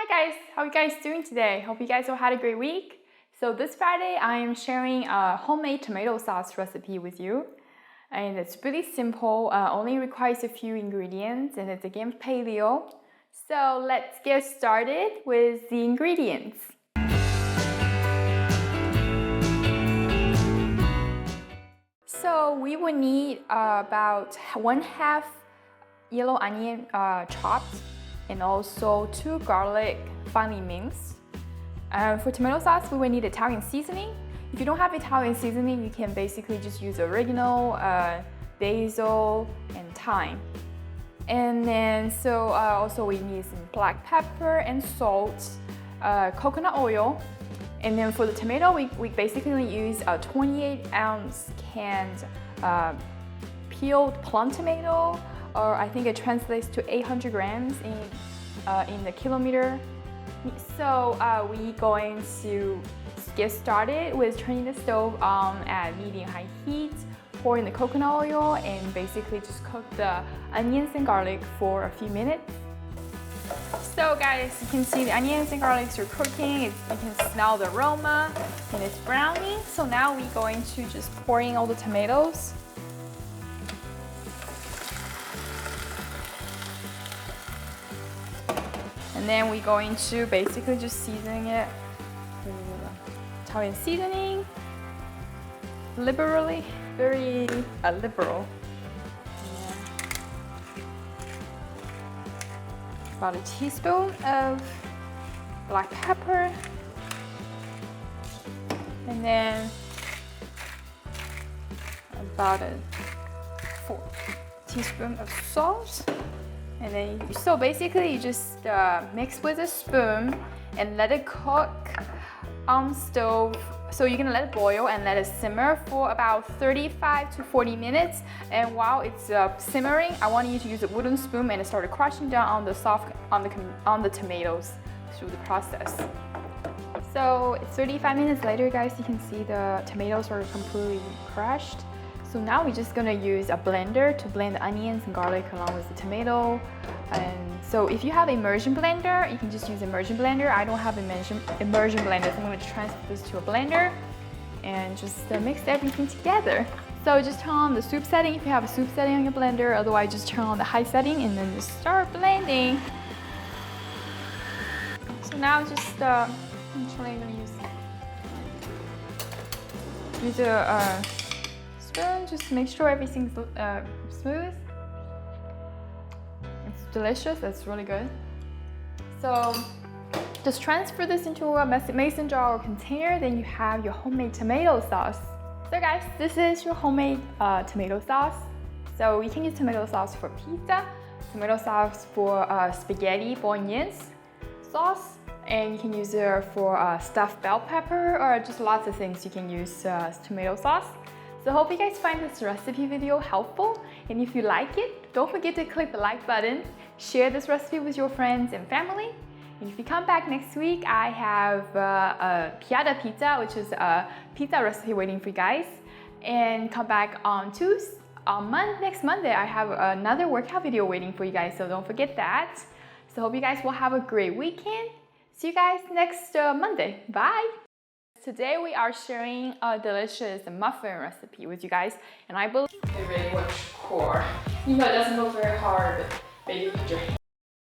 Hi guys, how are you guys doing today? Hope you guys all had a great week. So this Friday, I am sharing a homemade tomato sauce recipe with you. And it's really simple, only requires a few ingredients, and it's again paleo. So let's get started with the ingredients. So we will need about 1/2 yellow onion chopped, and also 2 garlic finely minced. For tomato sauce, we will need Italian seasoning. If you don't have Italian seasoning, you can basically just use oregano, basil, and thyme. And then also we need some black pepper and salt, coconut oil. And then for the tomato, we basically use a 28-ounce canned peeled plum tomato, or I think it translates to 800 grams in the kilometer. So we're going to get started with turning the stove on at medium-high heat, pour in the coconut oil, and basically just cook the onions and garlic for a few minutes. So guys, you can see the onions and garlics are cooking. You can smell the aroma, and it's browning. So now we're going to just pour in all the tomatoes. And then we're going to basically just season it with Italian seasoning, liberally, very liberal. About a teaspoon of black pepper, and then about a 4 teaspoons of salt. And then, so basically you just mix with a spoon and let it cook on stove. So you're gonna let it boil and let it simmer for about 35 to 40 minutes. And while it's simmering, I want you to use a wooden spoon and start crushing down on the tomatoes through the process. So 35 minutes later, guys, you can see the tomatoes are completely crushed. So now we're just gonna use a blender to blend the onions and garlic along with the tomato. And so if you have immersion blender, you can just use immersion blender. I don't have immersion blender, so I'm gonna transfer this to a blender and just mix everything together. So just turn on the soup setting if you have a soup setting on your blender. Otherwise, just turn on the high setting and then just start blending. So now just I'm actually gonna use a spoon, just make sure everything's smooth. It's delicious, it's really good. So just transfer this into a mason jar or container, then you have your homemade tomato sauce. So guys, this is your homemade tomato sauce. So you can use tomato sauce for pizza, tomato sauce for spaghetti bolognese sauce, and you can use it for stuffed bell pepper, or just lots of things you can use tomato sauce. So hope you guys find this recipe video helpful, and if you like it, don't forget to click the like button, share this recipe with your friends and family. And if you come back next week, I have a Piada pizza, which is a pizza recipe waiting for you guys. And come back on next Monday, I have another workout video waiting for you guys, so don't forget that. So hope you guys will have a great weekend. See you guys next Monday. Bye! Today we are sharing a delicious muffin recipe with you guys, and I believe it really works core. You know, it doesn't look very hard, but you use your hand.